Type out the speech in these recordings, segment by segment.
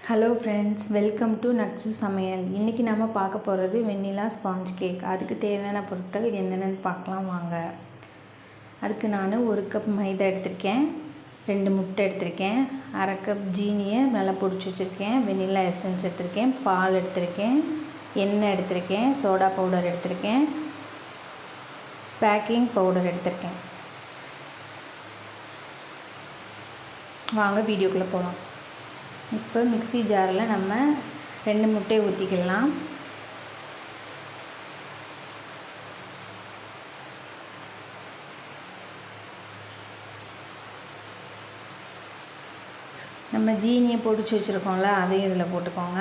Hello friends, welcome to நட்சு சமையல். இன்றைக்கி நம்ம பார்க்க போகிறது வெண்ணிலா ஸ்பாஞ்ச் கேக். அதுக்கு தேவையான பொருட்கள் என்னென்னு பார்க்கலாம் வாங்க. அதுக்கு நான் 1 கப் மைதா எடுத்திருக்கேன், 2 முட்டை எடுத்திருக்கேன், அரை கப் ஜீனியை நல்லா பொடிச்சு வச்சுருக்கேன், வெண்ணிலா எசன்ஸ் எடுத்திருக்கேன், பால் எடுத்திருக்கேன், எண்ணெய் எடுத்திருக்கேன், சோடா பவுடர் எடுத்திருக்கேன், பேக்கிங் பவுடர் எடுத்திருக்கேன். வாங்க வீடியோக்குள்ளே போகலாம். இப்போ மிக்ஸி ஜாரில் நம்ம 2 முட்டையை ஊற்றிக்கலாம். நம்ம ஜீனியை பொடிச்சு வச்சுருக்கோம்ல, அதையும் இதில் போட்டுக்கோங்க.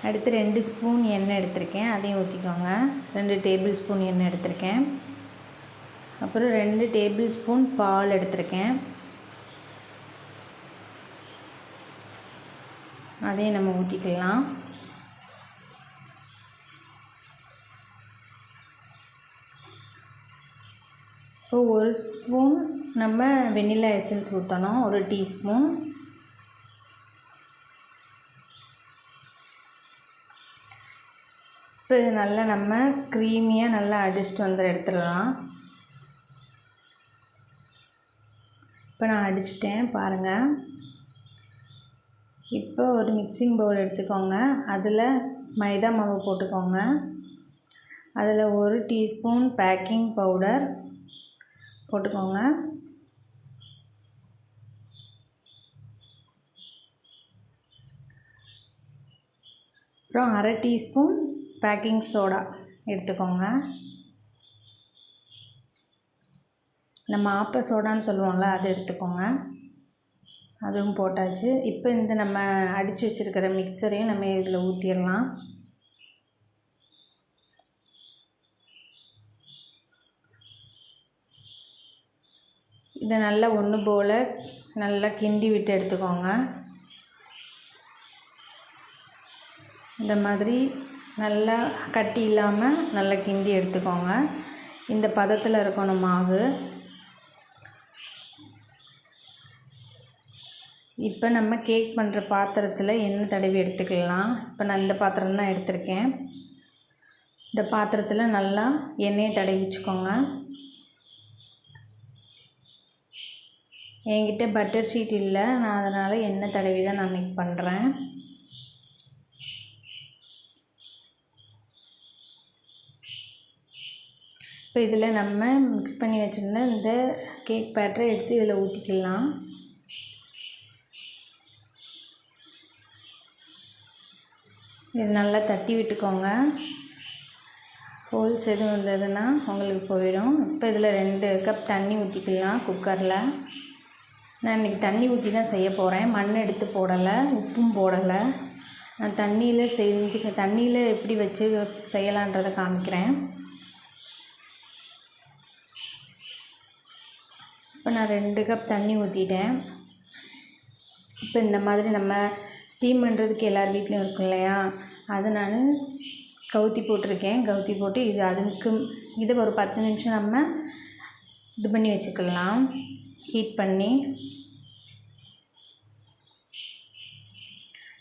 அடுத்து 2 ஸ்பூன் எண்ணெய் எடுத்திருக்கேன், அதையும் ஊற்றிக்கோங்க. 2 டேபிள் ஸ்பூன் எண்ணெய் எடுத்திருக்கேன். அப்புறம் 2 டேபிள் ஸ்பூன் பால் எடுத்திருக்கேன், அதையும் நம்ம ஊற்றிக்கலாம். இப்போ 1 ஸ்பூன் நம்ம வெண்ணிலா எசன்ஸ் ஊற்றணும், 1 டீஸ்பூன். இப்போ இது நல்லா நம்ம க்ரீமியாக நல்லா அடிச்சுட்டு வந்து எடுத்துடலாம். இப்போ நான் அடிச்சிட்டேன் பாருங்கள். இப்போ ஒரு மிக்சிங் பவுல் எடுத்துக்கோங்க, அதில் மைதா மாவு போட்டுக்கோங்க. அதில் 1 டீஸ்பூன் பேக்கிங் பவுடர் போட்டுக்கோங்க. அப்புறம் அரை டீஸ்பூன் பேக்கிங் சோடா எடுத்துக்கோங்க. நம்ம ஆப்ப சோடான்னு சொல்லுவோம்ல, அது எடுத்துக்கோங்க. அதுவும் போட்டாச்சு. இப்போ இந்த நம்ம அடித்து வச்சுருக்கிற மிக்சரையும் நம்ம இதில் ஊற்றிடலாம். இதை நல்லா ஒன்று போல் நல்லா கிண்டி விட்டு எடுத்துக்கோங்க. இந்த மாதிரி நல்லா கட்டி இல்லாமல் நல்லா கிண்டி எடுத்துக்கோங்க. இந்த பதத்தில் இருக்கணும் மாவு. இப்போ நம்ம கேக் பண்ணுற பாத்திரத்தில் எண்ணெய் தடவி எடுத்துக்கலாம். இப்போ நான் இந்த பாத்திரம் தான் எடுத்திருக்கேன். இந்த பாத்திரத்தில் நல்லா எண்ணெயை தடவி வச்சுக்கோங்க. என்கிட்ட பட்டர் ஷீட் இல்லை, நான் அதனால் எண்ணெய் தடவி தான் நான் இன்னைக்கு பண்ணுறேன். இப்போ இதில் நம்ம மிக்ஸ் பண்ணி வச்சுருந்த இந்த கேக் பேட்டரை எடுத்து இதில் ஊற்றிக்கலாம். இது நல்லா தட்டி விட்டுக்கோங்க. ஹோல்ஸ் எதுவும் இருந்ததுன்னா உங்களுக்கு போயிடும். இப்போ இதில் 2 கப் தண்ணி ஊற்றிக்கலாம் குக்கரில். நான் இன்றைக்கி தண்ணி ஊற்றி தான் செய்ய போகிறேன், மண் எடுத்து போடலை, உப்பும் போடலை. நான் தண்ணியில் எப்படி வச்சு செய்யலான்றதை காமிக்கிறேன். இப்போ நான் 2 கப் தண்ணி ஊற்றிட்டேன். இப்போ இந்த மாதிரி நம்ம ஸ்டீம் பண்ணுறதுக்கு எல்லார் வீட்லேயும் இருக்கும் இல்லையா, அது நான் கவுத்தி போட்டிருக்கேன். கவுத்தி போட்டு இது ஒரு 10 நிமிஷம் நம்ம இது பண்ணி வச்சுக்கலாம், ஹீட் பண்ணி.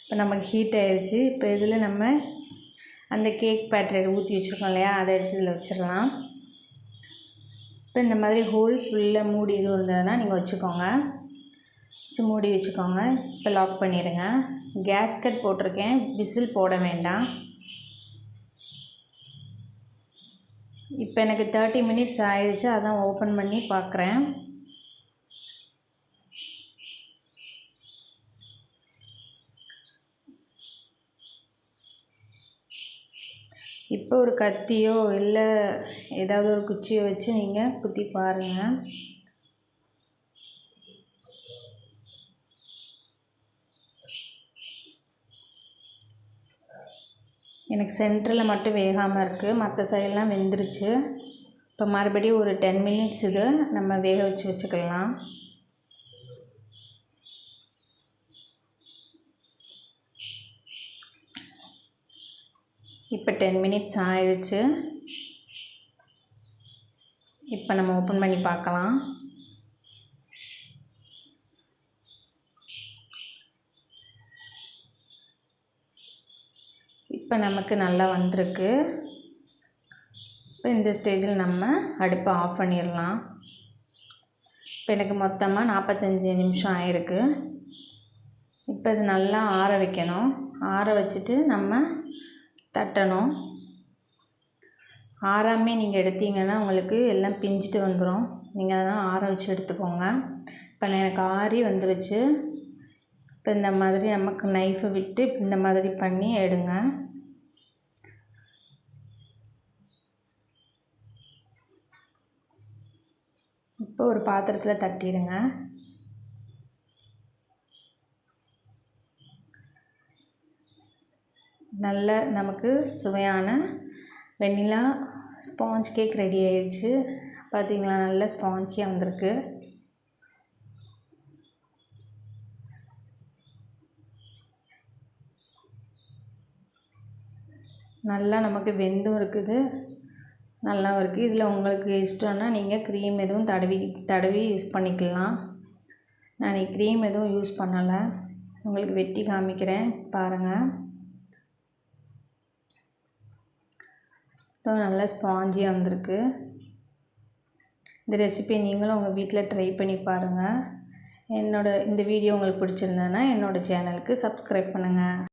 இப்போ நமக்கு ஹீட் ஆகிடுச்சு. இப்போ இதில் நம்ம அந்த கேக் பேட்டரை ஊற்றி வச்சுருக்கோம் இல்லையா, அதை எடுத்து இதில் வச்சிடலாம். இப்போ இந்த மாதிரி ஹோல்ஸ் உள்ள மூடி எதுவும் இருந்ததுன்னா நீங்கள் வச்சுக்கோங்க, மூடி வச்சுக்கோங்க. இப்போ லாக் பண்ணிடுங்க. கேஸ்கட் போட்டிருக்கேன், விசில் போட வேண்டாம். இப்போ எனக்கு 30 மினிட்ஸ் ஆயிடுச்சு, அதான் ஓப்பன் பண்ணி பார்க்குறேன். இப்போ ஒரு கத்தியோ இல்லை ஏதாவது ஒரு குச்சியோ வச்சு நீங்கள் குத்தி பாருங்கள். எனக்கு சென்டரில் மட்டும் வேகாமல் இருக்குது, மற்ற சைடெலாம் வெந்துருச்சு. இப்போ மறுபடியும் ஒரு 10 மினிட்ஸ் இது நம்ம வேக வச்சுக்கலாம். இப்போ 10 மினிட்ஸ் ஆயிடுச்சு. இப்போ நம்ம ஓப்பன் பண்ணி பார்க்கலாம். இப்போ நமக்கு நல்லா வந்திருக்கு. இப்போ இந்த ஸ்டேஜில் நம்ம அடுப்பை ஆஃப் பண்ணிடலாம். இப்போ எனக்கு மொத்தமாக 45 நிமிஷம் ஆயிருக்கு. இப்போ இது நல்லா ஆற வைக்கணும். ஆற வச்சுட்டு நம்ம தட்டணும். ஆறாமே நீங்கள் எடுத்தீங்கன்னா உங்களுக்கு எல்லாம் பிஞ்சிட்டு வந்துடும். நீங்கள் அதெல்லாம் ஆற வச்சு எடுத்துக்கோங்க. இப்போ எனக்கு ஆறி வந்துருச்சு. இப்போ இந்த மாதிரி நமக்கு நைஃபை விட்டு இந்த மாதிரி பண்ணி எடுங்க. இப்போ ஒரு பாத்திரத்தில் தட்டிடுங்க. நல்ல நமக்கு சுவையான வெண்ணிலா ஸ்பாஞ்ச் கேக் ரெடி ஆயிடுச்சு. பார்த்தீங்களா, நல்ல ஸ்பாஞ்சியாக வந்திருக்கு. நல்லா நமக்கு வெந்தும் இருக்குது, நல்லாவும் இருக்குது. இதில் உங்களுக்கு இஷ்டம்னா நீங்கள் க்ரீம் எதுவும் தடவி யூஸ் பண்ணிக்கலாம். நான் க்ரீம் எதுவும் யூஸ் பண்ணலை. உங்களுக்கு வெட்டி காமிக்கிறேன் பாருங்கள். இப்போ நல்லா ஸ்பாஞ்சியாக வந்திருக்கு. இந்த ரெசிபி நீங்களும் உங்கள் வீட்டில் ட்ரை பண்ணி பாருங்கள். இந்த வீடியோ உங்களுக்கு பிடிச்சிருந்ததுன்னா என்னோடய சேனலுக்கு சப்ஸ்கிரைப் பண்ணுங்கள்.